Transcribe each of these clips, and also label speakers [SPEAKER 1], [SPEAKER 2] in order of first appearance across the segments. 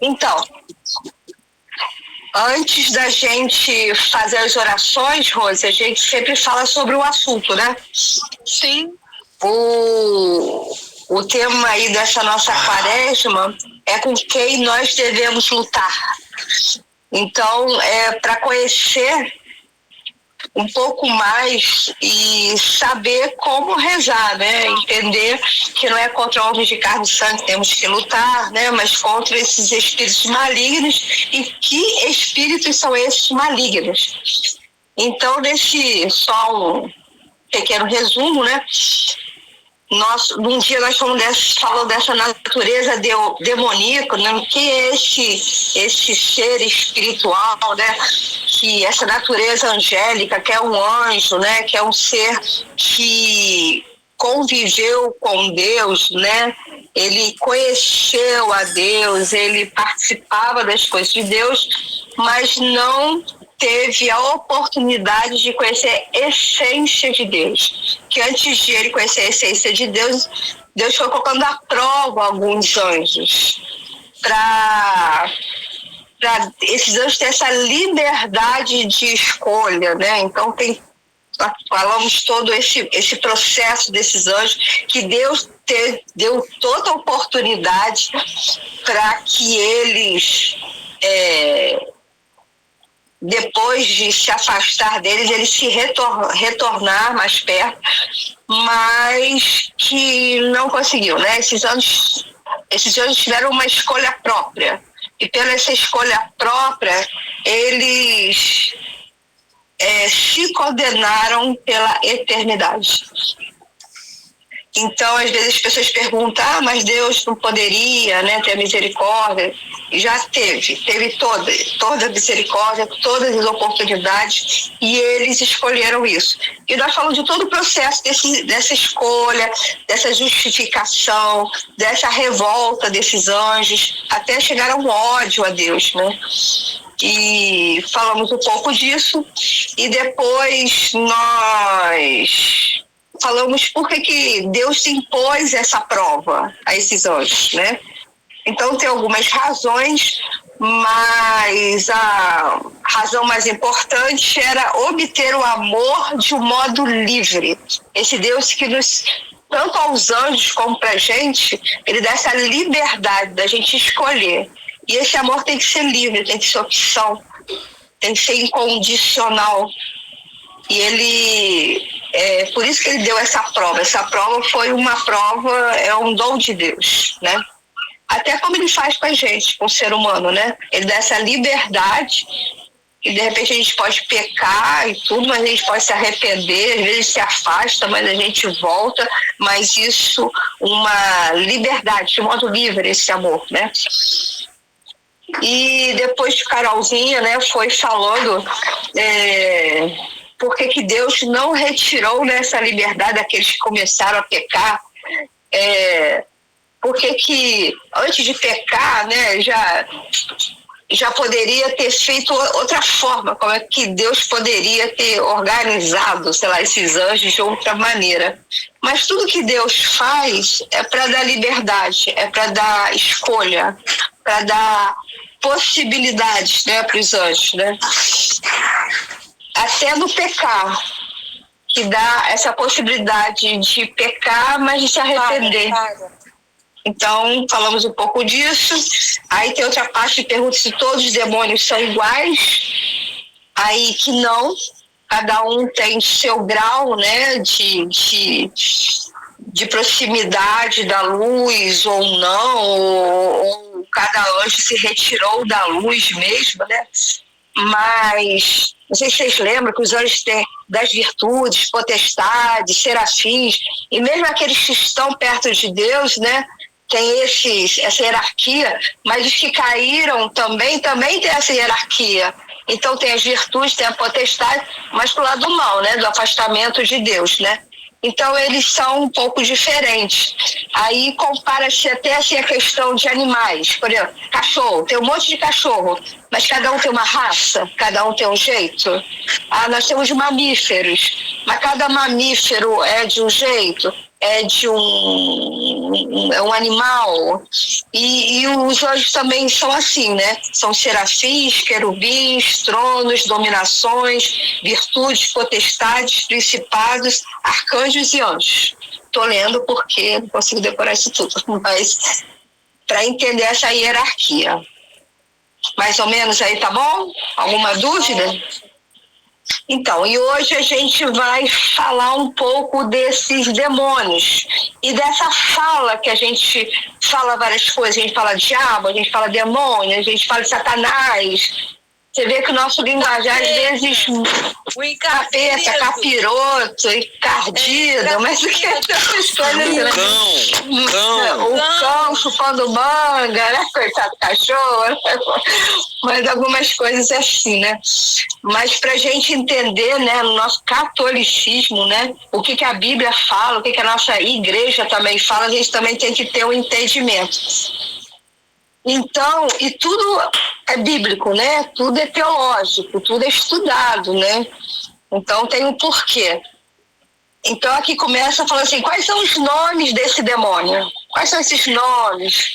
[SPEAKER 1] Então, antes da gente fazer as orações, Rose, a gente sempre fala sobre o assunto, né?
[SPEAKER 2] Sim.
[SPEAKER 1] O tema aí dessa nossa quaresma é com quem nós devemos lutar. Então, para conhecer um pouco mais e saber como rezar, né? Entender que não é contra homens de carne e sangue que temos que lutar, né? Mas contra esses espíritos malignos. E que espíritos são esses malignos? Então, só um pequeno resumo, né? Num dia nós falando dessa natureza demoníaca, né? Que é esse ser espiritual, né? Que essa natureza angélica, que é um anjo, né? Que é um ser que conviveu com Deus, né? Ele conheceu a Deus, ele participava das coisas de Deus, mas não teve a oportunidade de conhecer a essência de Deus. Que antes de ele conhecer a essência de Deus, Deus foi colocando à prova alguns anjos para esses anjos terem essa liberdade de escolha, né? Então falamos todo esse processo desses anjos que Deus deu toda a oportunidade para que eles depois de se afastar deles, ele se retornar mais perto, mas que não conseguiu, né? Esses anjos tiveram uma escolha própria, e pela essa escolha própria, eles se condenaram pela eternidade. Então, às vezes as pessoas perguntam, mas Deus não poderia, né, ter misericórdia? E já teve toda a misericórdia, todas as oportunidades, e eles escolheram isso. E nós falamos de todo o processo dessa escolha, dessa justificação, dessa revolta desses anjos, até chegar ao ódio a Deus, né? E falamos um pouco disso, e depois nós falamos por que Deus impôs essa prova a esses anjos, né? Então tem algumas razões, mas a razão mais importante era obter o amor de um modo livre. Esse Deus que tanto aos anjos como para a gente, ele dá essa liberdade da gente escolher. E esse amor tem que ser livre, tem que ser opção, tem que ser incondicional. E ele, por isso que ele deu essa prova. Essa prova foi uma prova, é um dom de Deus, né? Até como ele faz com a gente, com o ser humano, né? Ele dá essa liberdade, e de repente a gente pode pecar e tudo, mas a gente pode se arrepender, às vezes se afasta, mas a gente volta, mas isso, uma liberdade, de modo livre, esse amor, né? E depois Carolzinha, né, foi falando por que Deus não retirou nessa liberdade daqueles que começaram a pecar, porque antes de pecar, né, já poderia ter feito outra forma, como é que Deus poderia ter organizado, sei lá, esses anjos de outra maneira. Mas tudo que Deus faz é para dar liberdade, é para dar escolha, para dar possibilidades, né, para os anjos, né? Até no pecar, que dá essa possibilidade de pecar, mas de se arrepender. Então, falamos um pouco disso. Aí tem outra parte que pergunta se todos os demônios são iguais. Aí que não, cada um tem seu grau, né, de proximidade da luz ou não, ou cada anjo se retirou da luz mesmo, né? Mas não sei se vocês lembram que os anjos têm das virtudes, potestades, serafins, e mesmo aqueles que estão perto de Deus, né, tem essa hierarquia, mas os que caíram também tem essa hierarquia. Então tem as virtudes, tem a potestade, mas pro lado do mal, né, do afastamento de Deus, né? Então eles são um pouco diferentes. Aí compara-se até assim a questão de animais. Por exemplo, cachorro, tem um monte de cachorro, mas cada um tem uma raça, cada um tem um jeito. Nós temos mamíferos, mas cada mamífero é de um jeito. é de um animal, e os anjos também são assim, né? São serafins, querubins, tronos, dominações, virtudes, potestades, principados, arcanjos e anjos. Estou lendo porque não consigo decorar isso tudo, mas para entender essa hierarquia. Mais ou menos aí, tá bom? Alguma dúvida? Então, e hoje a gente vai falar um pouco desses demônios e dessa fala que a gente fala várias coisas. A gente fala diabo, a gente fala demônio, a gente fala Satanás. Você vê que o nosso linguajar, às vezes,
[SPEAKER 2] o
[SPEAKER 1] capeta, capiroto, encardido, mas o que é essas coisas, né? O cão chupando manga, né? Coitado do cachorro, né? Mas algumas coisas assim, né? Mas para a gente entender, né, no nosso catolicismo, né, o que a Bíblia fala, o que a nossa igreja também fala, a gente também tem que ter um entendimento. Então, e tudo é bíblico, né? Tudo é teológico, tudo é estudado, né? Então tem um porquê. Então aqui começa falando assim, quais são os nomes desse demônio? Quais são esses nomes?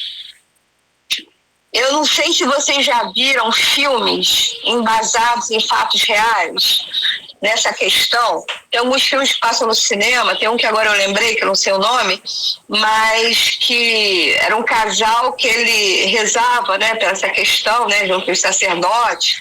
[SPEAKER 1] Eu não sei se vocês já viram filmes embasados em fatos reais nessa questão. Tem alguns filmes que passam no cinema, tem um que agora eu lembrei, que eu não sei o nome, mas que era um casal que ele rezava, né, por essa questão, né, junto com os sacerdotes,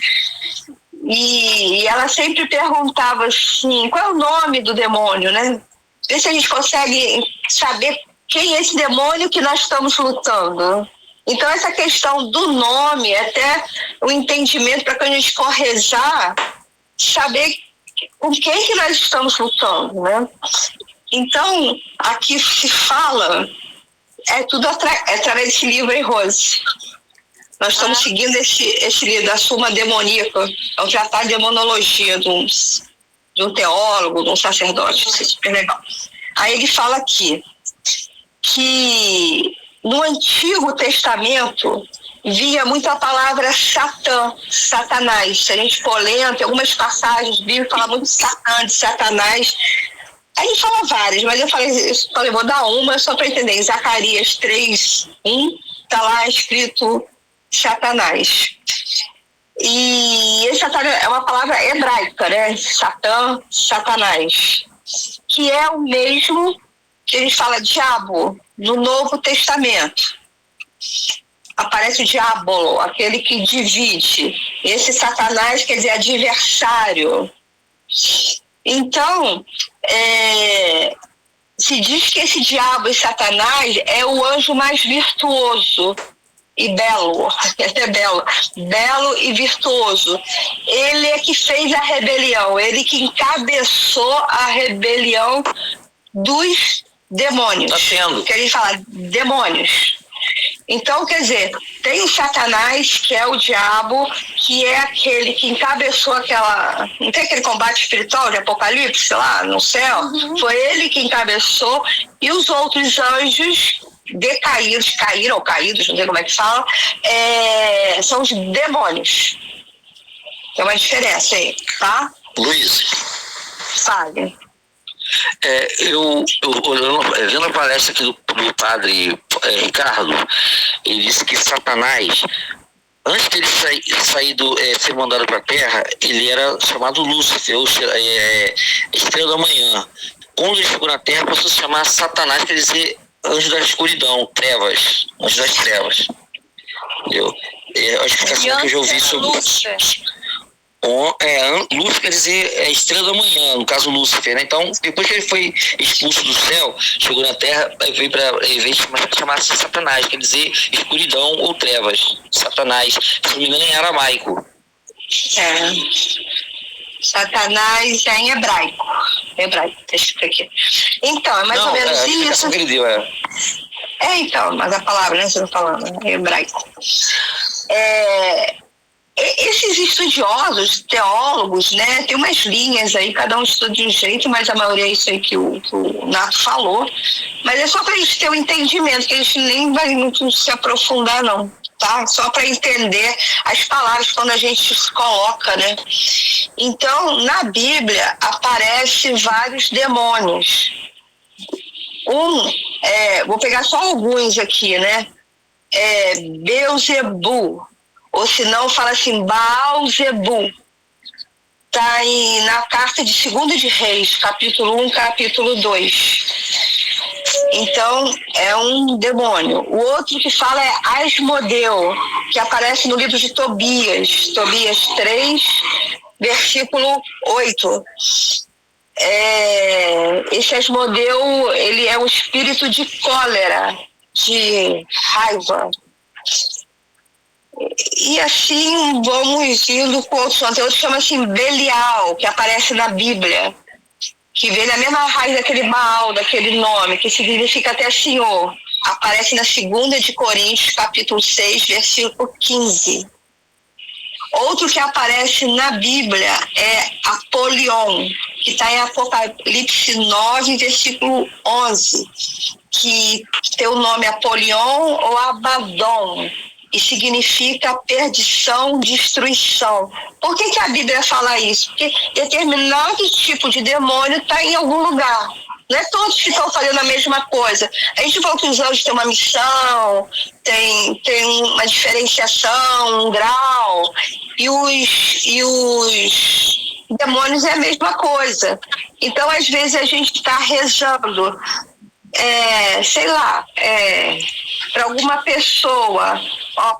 [SPEAKER 1] e ela sempre perguntava assim, qual é o nome do demônio, né? Vê se a gente consegue saber quem é esse demônio que nós estamos lutando. Então, essa questão do nome, até o entendimento para quando a gente for rezar, saber com quem que nós estamos lutando, né? Então, aqui se fala, é tudo através desse livro, hein, Rose? Nós estamos seguindo esse livro, da Suma Demoníaca, é um tratado de demonologia de um teólogo, de um sacerdote, isso é super legal. Aí ele fala aqui que no Antigo Testamento via muito a palavra Satã, Satanás. Se a gente for lendo, tem algumas passagens bíblicas fala muito de Satã, de Satanás. Aí ele fala várias, mas eu falei, vou dar uma só para entender. Em Zacarias 3:1 está lá escrito Satanás. E esse Satanás é uma palavra hebraica, né? Satã, Satanás, que é o mesmo que a gente fala diabo no Novo Testamento. Aparece o diabolo, aquele que divide. Esse Satanás quer dizer adversário. Então, se diz que esse diabo e Satanás é o anjo mais virtuoso e belo, belo e virtuoso. Ele é que fez a rebelião, ele que encabeçou a rebelião dos demônios.
[SPEAKER 3] Tá tendo.
[SPEAKER 1] Que a gente fala demônios. Então, quer dizer, tem o Satanás, que é o diabo, que é aquele que encabeçou aquela... Não tem aquele combate espiritual de Apocalipse lá no céu? Uhum. Foi ele que encabeçou, e os outros anjos decaídos, caídos, não sei como é que fala, são os demônios. Tem uma diferença aí, tá?
[SPEAKER 3] Luiz.
[SPEAKER 1] Fale.
[SPEAKER 3] Eu vendo a palestra aqui do padre Ricardo, ele disse que Satanás, antes dele ser mandado para a Terra, ele era chamado Lúcifer, estrela da manhã. Quando ele chegou na Terra, passou a se chamar Satanás, quer dizer anjo da escuridão, trevas, anjo das trevas. Entendeu? A explicação que eu já ouvi sobre isso. Lúcifer quer dizer estrela da manhã, no caso Lúcifer, né? Então, depois que ele foi expulso do céu, chegou na terra, veio chamar-se Satanás, quer dizer escuridão ou trevas. Satanás, se não me engano, em aramaico.
[SPEAKER 1] Satanás é em hebraico. Tá escrito aqui. Então, é mais ou menos isso.
[SPEAKER 3] Que ele deu,
[SPEAKER 1] então, mas a palavra, né, você não falando, é hebraico. Esses estudiosos, teólogos, né, tem umas linhas aí, cada um estuda de um jeito, mas a maioria é isso aí que o Nato falou. Mas é só para a gente ter um entendimento, que a gente nem vai muito se aprofundar, não, tá? Só para entender as palavras quando a gente se coloca, né? Então, na Bíblia, aparecem vários demônios. Vou pegar só alguns aqui, né? Beuzebu, ou se não, fala assim, Baal-zebu. Está na carta de 2 de Reis, capítulo 1, capítulo 2. Então, é um demônio. O outro que fala é Asmodeu, que aparece no livro de Tobias 3, versículo 8. Esse Asmodeu, ele é o espírito de cólera, de raiva. E assim vamos indo com outros. Tem outro que chama assim Belial, que aparece na Bíblia, que vem na mesma raiz daquele Baal, daquele nome, que significa até Senhor. Aparece na 2 de Coríntios, capítulo 6, versículo 15. Outro que aparece na Bíblia é Apolion, que está em Apocalipse 9, versículo 11, que tem o nome Apolion ou Abaddon, e significa perdição, destruição. Por que a Bíblia fala isso? Porque determinado tipo de demônio está em algum lugar. Não é todos que estão fazendo a mesma coisa. A gente falou que os anjos têm uma missão, tem uma diferenciação, um grau, e os demônios é a mesma coisa. Então, às vezes, a gente está rezando, para alguma pessoa,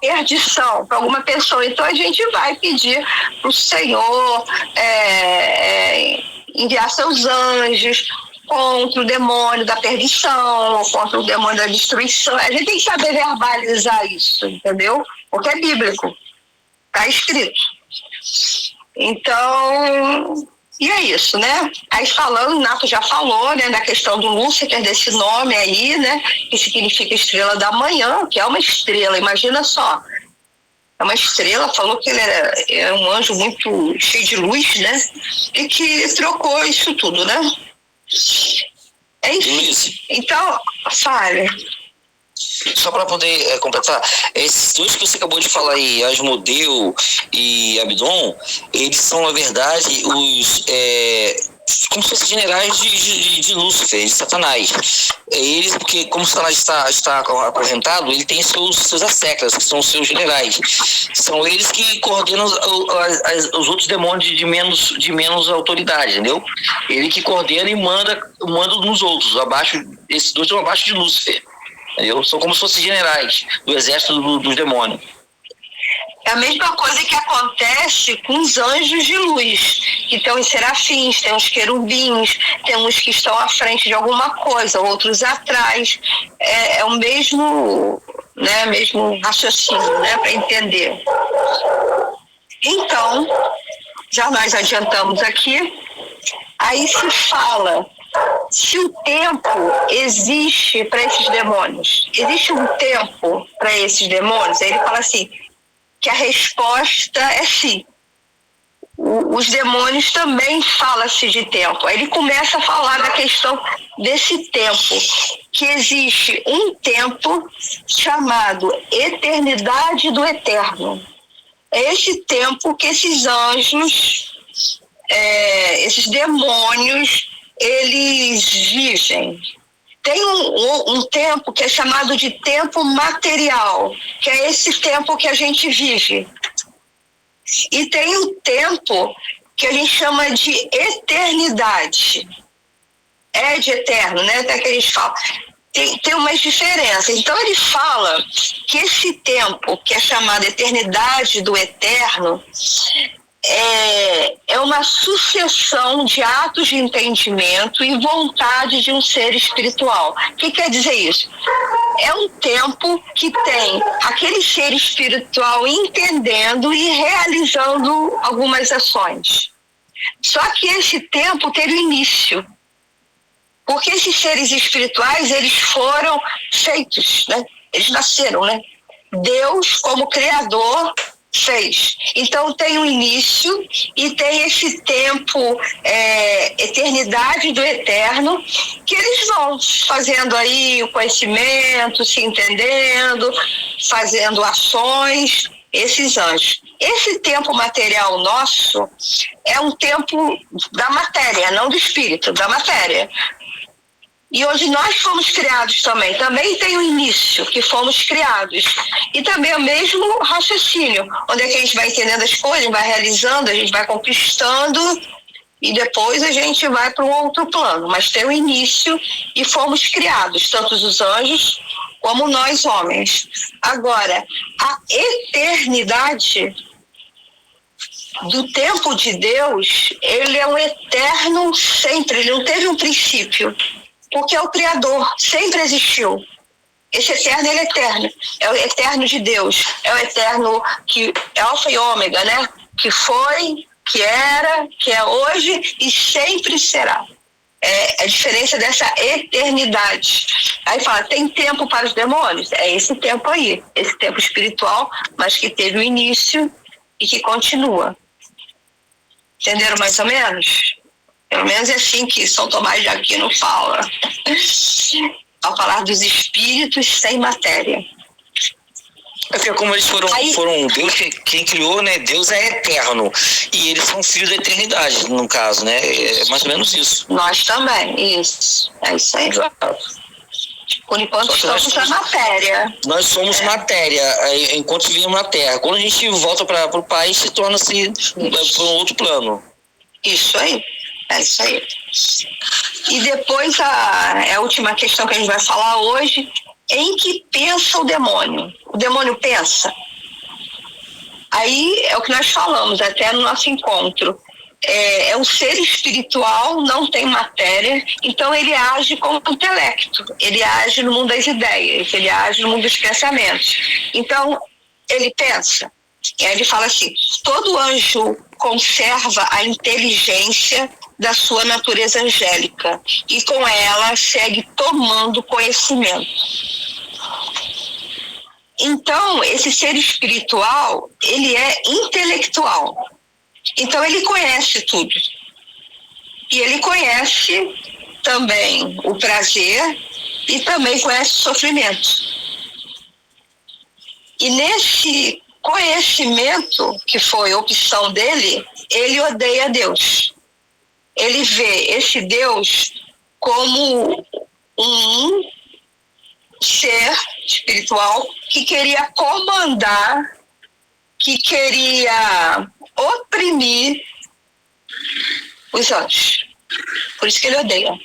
[SPEAKER 1] perdição para alguma pessoa. Então a gente vai pedir para o Senhor enviar seus anjos contra o demônio da perdição, contra o demônio da destruição. A gente tem que saber verbalizar isso, entendeu? Porque é bíblico, está escrito. Então, e é isso, né? Aí falando, o Nato já falou, né, da questão do Lúcifer, desse nome aí, né, que significa estrela da manhã, que é uma estrela, imagina só. É uma estrela, falou que ele era um anjo muito cheio de luz, né, e que trocou isso tudo, né? É isso. Então, fale.
[SPEAKER 3] Só para poder completar, esses dois que você acabou de falar aí, Asmodeu e Abaddon, eles são, na verdade, os como se fossem generais de Lúcifer, de Satanás. Eles, porque como Satanás está acorrentado, ele tem seus asseclas, que são os seus generais. São eles que coordenam os outros demônios de menos autoridade, entendeu? Ele que coordena e manda nos outros, esses dois estão abaixo de Lúcifer. São como se fossem generais do exército dos demônios.
[SPEAKER 1] É a mesma coisa que acontece com os anjos de luz, que tem os serafins, tem os querubins, tem uns que estão à frente de alguma coisa, outros atrás. É o mesmo raciocínio, né, para entender. Então, já nós adiantamos aqui, aí se fala se o tempo existe para esses demônios. Existe um tempo para esses demônios? Aí ele fala assim, que a resposta é sim. Os demônios também falam-se de tempo. Aí ele começa a falar da questão desse tempo, que existe um tempo chamado eternidade do eterno. É esse tempo que esses anjos, esses demônios, eles vivem. Tem um tempo que é chamado de tempo material, que é esse tempo que a gente vive. E tem um tempo que a gente chama de eternidade. É de eterno, né? Até que eles falam. Tem umas diferenças. Então ele fala que esse tempo, que é chamado eternidade do eterno, é uma sucessão de atos de entendimento e vontade de um ser espiritual. O que quer dizer isso? É um tempo que tem aquele ser espiritual entendendo e realizando algumas ações. Só que esse tempo teve início. Porque esses seres espirituais, eles foram feitos, né? Eles nasceram, né? Deus, como Criador, fez. Então tem um início e tem esse tempo, eternidade do eterno, que eles vão fazendo aí o conhecimento, se entendendo, fazendo ações, esses anjos. Esse tempo material nosso é um tempo da matéria, não do espírito, da matéria. E hoje nós fomos criados também. Também tem o início, que fomos criados. E também o mesmo raciocínio, onde é que a gente vai entendendo as coisas, vai realizando, a gente vai conquistando, e depois a gente vai para um outro plano. Mas tem o início e fomos criados, tanto os anjos como nós homens. Agora, a eternidade do tempo de Deus, ele é um eterno sempre, ele não teve um princípio, porque é o Criador, sempre existiu. Esse eterno, ele é eterno, é o eterno de Deus, é o eterno que é alfa e ômega, né? Que foi, que era, que é hoje e sempre será. É a diferença dessa eternidade. Aí fala, tem tempo para os demônios? É esse tempo aí, esse tempo espiritual, mas que teve o início e que continua. Entenderam mais ou menos? Pelo menos é assim que São Tomás de Aquino fala. Ao falar dos espíritos sem matéria.
[SPEAKER 2] Porque como eles foram Deus quem criou, né? Deus é eterno. E eles são filhos da eternidade, no caso, né? É mais ou menos isso.
[SPEAKER 1] Nós também, isso. É isso aí.
[SPEAKER 2] Exato.
[SPEAKER 1] Por enquanto estamos na matéria.
[SPEAKER 2] Nós somos matéria, enquanto vivemos na Terra. Quando a gente volta para o Pai, se torna-se para um outro plano.
[SPEAKER 1] Isso aí. É isso aí. E depois a última questão que a gente vai falar hoje, em que pensa o demônio? O demônio pensa? Aí é o que nós falamos até no nosso encontro. É um ser espiritual, não tem matéria, então ele age com o intelecto, ele age no mundo das ideias, ele age no mundo dos pensamentos. Então, ele pensa. E aí ele fala assim, todo anjo conserva a inteligência da sua natureza angélica e com ela segue tomando conhecimento. Então, esse ser espiritual, ele é intelectual. Então, ele conhece tudo. E ele conhece também o prazer e também conhece o sofrimento. E nesse conhecimento, que foi a opção dele, ele odeia Deus. Ele vê esse Deus como um ser espiritual que queria comandar, que queria oprimir os anjos. Por isso que ele odeia.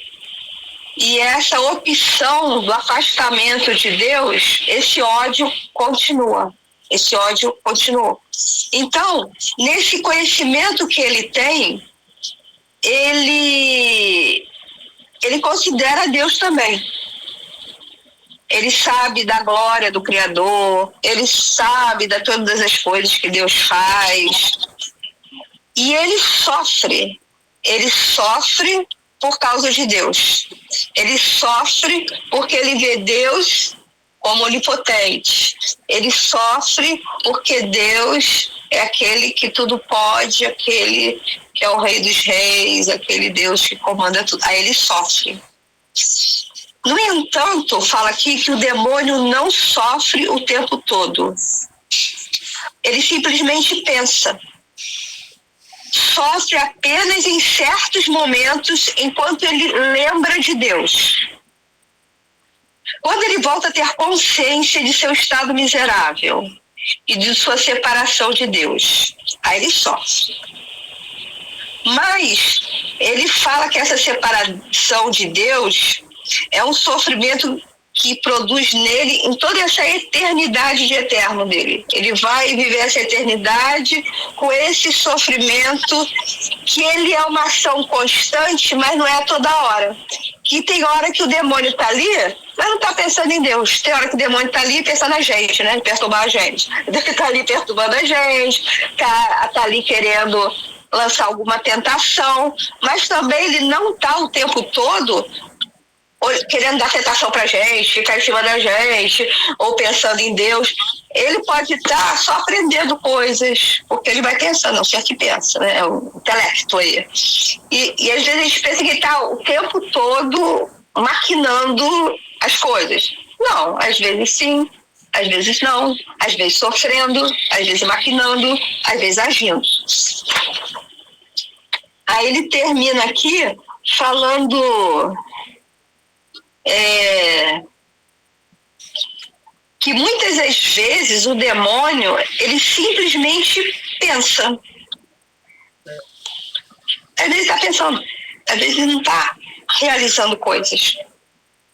[SPEAKER 1] E essa opção do afastamento de Deus, esse ódio continua. Esse ódio continuou. Então, nesse conhecimento que ele tem, ele considera Deus também. Ele sabe da glória do Criador, ele sabe de todas as coisas que Deus faz. E ele sofre por causa de Deus. Ele sofre porque ele vê Deus como onipotente. Ele sofre porque Deus é aquele que tudo pode, aquele que é o Rei dos Reis, aquele Deus que comanda tudo. Aí ele sofre. No entanto, fala aqui que o demônio não sofre o tempo todo. Ele simplesmente pensa. Sofre apenas em certos momentos, enquanto ele lembra de Deus. Quando ele volta a ter consciência de seu estado miserável e de sua separação de Deus, aí ele sofre. Mas ele fala que essa separação de Deus é um sofrimento que produz nele em toda essa eternidade de eterno dele. Ele vai viver essa eternidade com esse sofrimento, que ele é uma ação constante, mas não é a toda hora. Que tem hora que o demônio está ali, mas não está pensando em Deus. Tem hora que o demônio está ali pensando na gente, né? Perturbar a gente. Está ali perturbando a gente, está ali querendo lançar alguma tentação, mas também ele não está o tempo todo querendo dar tentação pra gente, ficar em cima da gente, ou pensando em Deus. Ele pode estar só aprendendo coisas, porque ele vai pensando, não sei o que pensa, né? É o intelecto aí. E às vezes a gente pensa que ele está o tempo todo maquinando as coisas. Não, às vezes sim, às vezes não, às vezes sofrendo, às vezes maquinando, às vezes agindo. Aí ele termina aqui falando que muitas das vezes o demônio, ele simplesmente pensa. Às vezes está pensando, às vezes ele não está realizando coisas.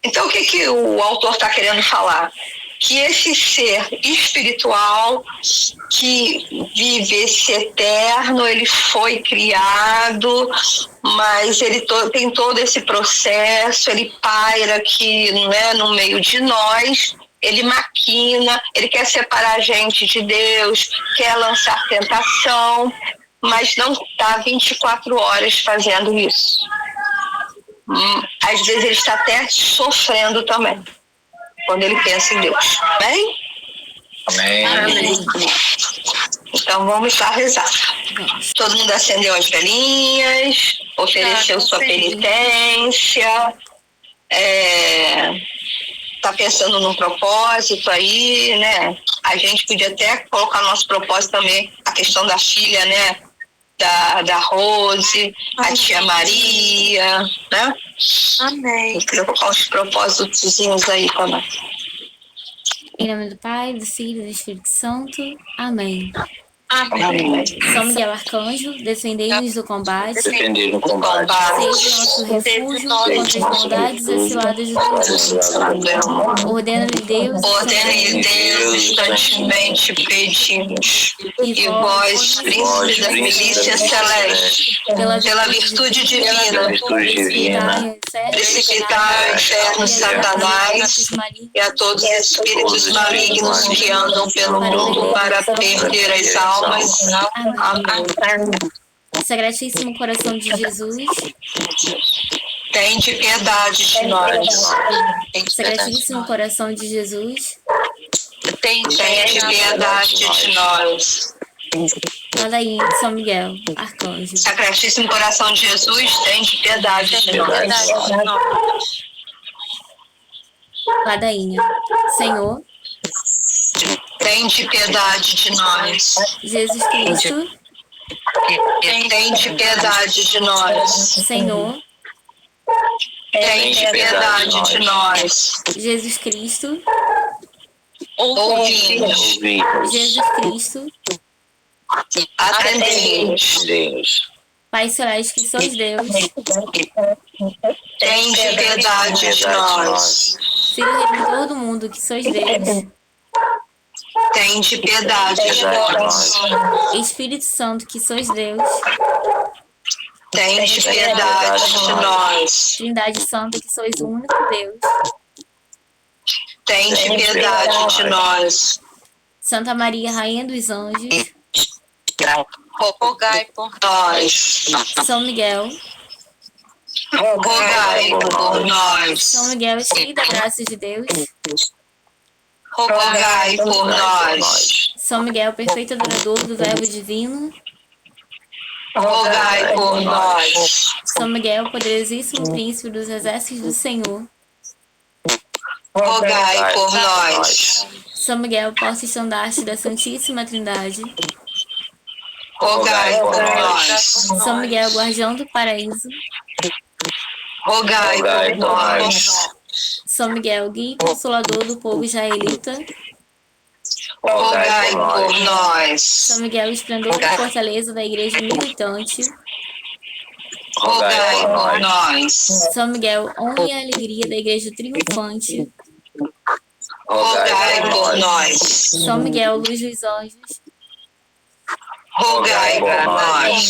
[SPEAKER 1] Então, o que o autor está querendo falar? Que esse ser espiritual que vive esse eterno, ele foi criado, mas ele tem todo esse processo, ele paira aqui, né, no meio de nós, ele maquina, ele quer separar a gente de Deus, quer lançar tentação, mas não está 24 horas fazendo isso. Às vezes ele está até sofrendo também, quando ele pensa em Deus. Bem?
[SPEAKER 2] Amém.
[SPEAKER 1] Amém. Então vamos lá rezar. Todo mundo acendeu as velinhas, ofereceu sua penitência, está pensando num propósito aí, né? A gente podia até colocar nosso propósito também, a questão da filha, né? Da Rose, a tia Maria, né?
[SPEAKER 4] Amém.
[SPEAKER 1] Vou colocar os propósitos aí também.
[SPEAKER 5] Em nome do Pai, do Filho e do Espírito Santo. Amém.
[SPEAKER 1] Amém.
[SPEAKER 5] São Miguel Arcanjo, defendei-nos do combate.
[SPEAKER 2] Defender no combate.
[SPEAKER 5] Seja nosso refúgio contra as maldades e ciladas do demônio. Ordena-lhe Deus,
[SPEAKER 1] instantemente pedimos. E vós, príncipe da milícia celeste, pela virtude divina, precipitai ao inferno Satanás e a todos os espíritos malignos que andam pelo mundo para perder as almas. Amém.
[SPEAKER 5] Sacratíssimo coração de Jesus,
[SPEAKER 1] tende piedade de nós.
[SPEAKER 5] Sacratíssimo coração de Jesus,
[SPEAKER 1] Tende piedade de nós.
[SPEAKER 5] Ladainha de São Miguel, Arcanjo.
[SPEAKER 1] Sacratíssimo coração de Jesus, tende piedade de nós.
[SPEAKER 5] Ladainha. Senhor,
[SPEAKER 1] tende piedade de nós.
[SPEAKER 5] Jesus Cristo,
[SPEAKER 1] Tende piedade de nós.
[SPEAKER 5] Senhor,
[SPEAKER 1] Tende piedade de nós.
[SPEAKER 5] Jesus Cristo,
[SPEAKER 1] Ouvimos.
[SPEAKER 5] Jesus Cristo,
[SPEAKER 1] Atendemos.
[SPEAKER 2] Deus.
[SPEAKER 5] Pai Celeste que sois Deus,
[SPEAKER 1] Tende piedade de nós.
[SPEAKER 5] Filho Redentor do mundo que sois Deus,
[SPEAKER 1] Tende piedade de nós.
[SPEAKER 5] Espírito Santo que sois Deus,
[SPEAKER 1] Tende piedade de nós.
[SPEAKER 5] Trindade Santa que sois o único Deus,
[SPEAKER 1] Tende piedade de nós.
[SPEAKER 5] Santa Maria, Rainha dos Anjos,
[SPEAKER 4] Rogai por
[SPEAKER 1] nós.
[SPEAKER 5] São Miguel,
[SPEAKER 1] Rogai por nós.
[SPEAKER 5] São Miguel, cheio da graça de Deus,
[SPEAKER 1] Rogai por nós.
[SPEAKER 5] São Miguel, perfeito adorador do Verbo Divino,
[SPEAKER 1] Rogai por nós.
[SPEAKER 5] São Miguel, poderosíssimo príncipe dos exércitos do Senhor,
[SPEAKER 1] Rogai por nós.
[SPEAKER 5] São Miguel, porta estandarte da Santíssima Trindade,
[SPEAKER 1] Rogai por nós.
[SPEAKER 5] São Miguel, guardião do paraíso,
[SPEAKER 1] Rogai por nós.
[SPEAKER 5] São Miguel, guia e consolador do povo israelita,
[SPEAKER 1] Rogai por nós.
[SPEAKER 5] São Miguel, esplendor da fortaleza da igreja militante,
[SPEAKER 1] Rogai por nós.
[SPEAKER 5] São Miguel, honra e alegria da igreja triunfante,
[SPEAKER 1] Rogai por nós.
[SPEAKER 5] São Miguel, luz dos anjos,
[SPEAKER 1] Rogai por nós.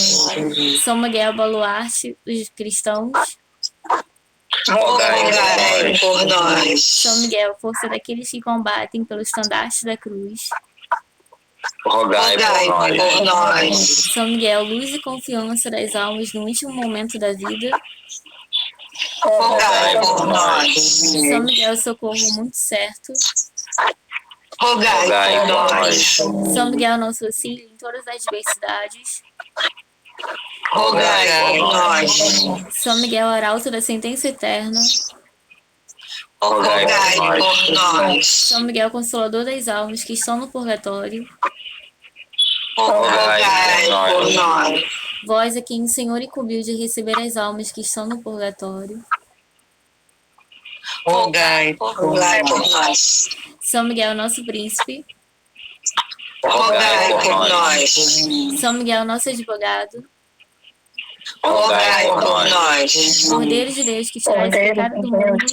[SPEAKER 5] São Miguel, baluarte dos cristãos,
[SPEAKER 1] Rogai por nós.
[SPEAKER 5] São Miguel, força daqueles que combatem pelo estandarte da cruz,
[SPEAKER 2] Rogai
[SPEAKER 1] por nós.
[SPEAKER 5] São Miguel, luz e confiança das almas no último momento da vida,
[SPEAKER 1] Rogai por nós.
[SPEAKER 5] São Miguel, socorro muito certo,
[SPEAKER 1] Rogai por nós.
[SPEAKER 5] São Miguel, nosso auxílio em todas as adversidades,
[SPEAKER 1] Rogai por nós.
[SPEAKER 5] São Miguel, arauto da sentença eterna,
[SPEAKER 1] Rogai por nós.
[SPEAKER 5] São Miguel, consolador das almas que estão no purgatório,
[SPEAKER 1] Rogai por nós.
[SPEAKER 5] vós a quem o Senhor incumbiu de receber as almas que estão no purgatório,
[SPEAKER 1] rogai por nós.
[SPEAKER 5] São Miguel, nosso príncipe,
[SPEAKER 1] Rogai por nós.
[SPEAKER 5] São Miguel, nosso advogado,
[SPEAKER 1] Rogai por nós.
[SPEAKER 5] Cordeiro de Deus, que tirais o pecado do mundo,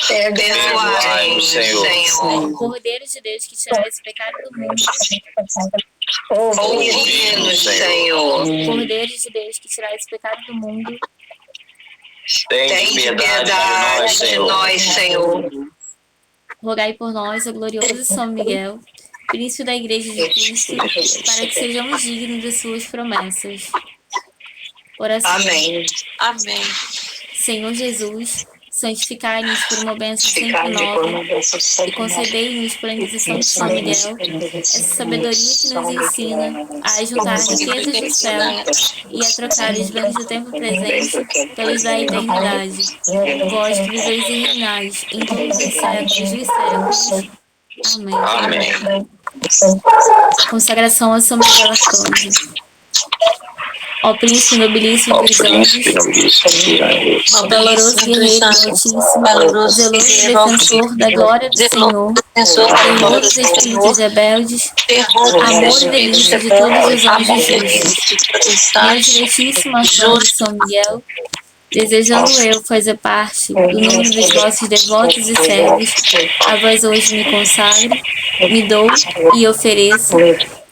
[SPEAKER 1] Perdoai-nos, Senhor.
[SPEAKER 5] Cordeiro de Deus, que tirais o pecado do mundo,
[SPEAKER 1] Ouvi-nos, Senhor.
[SPEAKER 5] Cordeiro de Deus, que tirais o pecado do mundo,
[SPEAKER 1] Tem piedade de nós, Senhor.
[SPEAKER 5] rogai por nós, o glorioso São Miguel, príncipe da Igreja de Cristo, para que sejamos dignos de suas promessas. Oração.
[SPEAKER 1] Amém.
[SPEAKER 5] Senhor Jesus, santificai-nos por uma bênção sempre nova e concedei-nos, por intercessão de São Miguel, essa sabedoria que nos ensina a juntar riquezas do céu e a trocar os bens do tempo presente pelos da eternidade. Vós que viveis e reinais em todos os séculos dos séculos. Amém. Consagração a São Miguel Arcanjo. Ó príncipe nobilíssimo dos anjos, ó valoroso guerreiro do Altíssimo, zeloso defensor da glória do Senhor, terror dos espíritos rebeldes, amor e delícia de todos os anjos justos. Meu diretíssimo arcanjo São Miguel, desejando eu fazer parte do número dos vossos devotos e servos, a vós hoje me consagro, me dou e ofereço,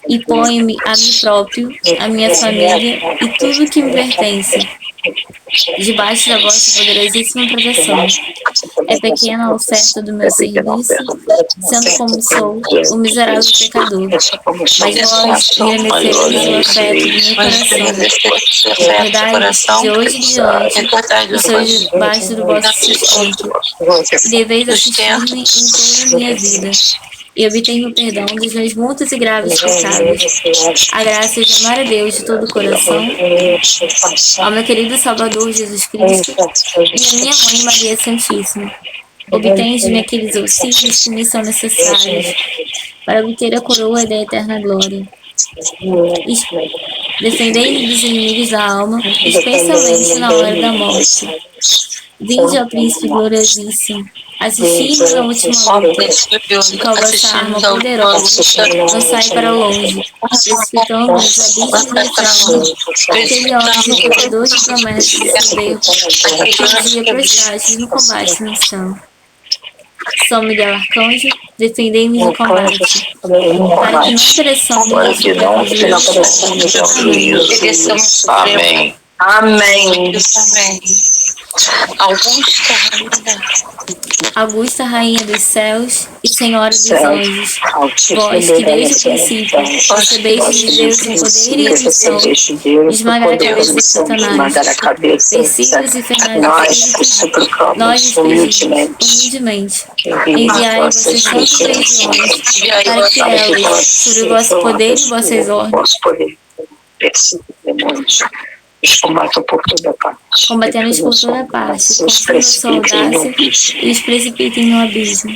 [SPEAKER 5] e ponho-me a mim próprio, a minha família e tudo que me pertence, debaixo da vossa poderosíssima proteção. É pequena a oferta do meu serviço, sendo como sou, o miserável pecador. Mas vós me remecereis o afeto do meu coração. Recordai-vos de hoje em diante, que sou debaixo do vosso sustento, e deveis assistir-me em toda a minha vida, e obtenho o perdão dos meus muitos e graves pecados. A graça de amar a Deus de todo o coração, ao meu querido Salvador Jesus Cristo e a minha Mãe Maria Santíssima. Obtenho de mim aqueles auxílios que me são necessários para obter a coroa da eterna glória. Defendei-me dos inimigos da alma, especialmente na hora da morte. Vinde, ó Príncipe gloriosíssimo, assisti-me na última luta, e com a vossa arma poderosa, lançai para longe, precipitando nos abismos da trama, aquele homem portador de promessas e soberbo, que dia prostastes no combate no céu. São Miguel Arcanjo, defendei-me no combate, para que não pereçamos no juízo.
[SPEAKER 3] Amém.
[SPEAKER 1] Amém.
[SPEAKER 5] Augusta, Rainha dos céus e Senhora dos anjos, vós que desde o princípio recebeste de Deus o poder e a missão de esmagar a cabeça de Satanás, versículos infernais espíritos, nós os pedimos humildemente, enviai vossas santas legiões para que elas, sobre o vosso poder e vossas ordens, combatendo-os por toda parte, consumam sua audácia e os precipitem no abismo.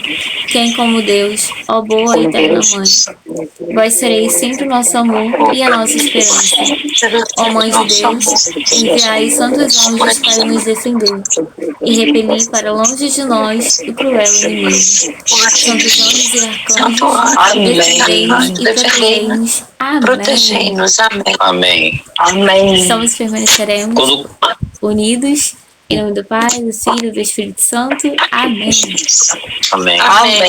[SPEAKER 5] Quem como Deus, ó boa e eterna Mãe, vós sereis sempre o nosso amor e a nossa esperança. Ó Mãe de Deus, enviai santos anjos para nos defender e repelir para longe de nós o cruel inimigo. Santos anjos e arcanjos, defendei-nos e protegei-nos.
[SPEAKER 3] Protegei-nos. Amém.
[SPEAKER 5] Somos permaneceremos unidos em nome do Pai, do Filho e do Espírito Santo. Amém.
[SPEAKER 3] Amém.
[SPEAKER 1] Amém.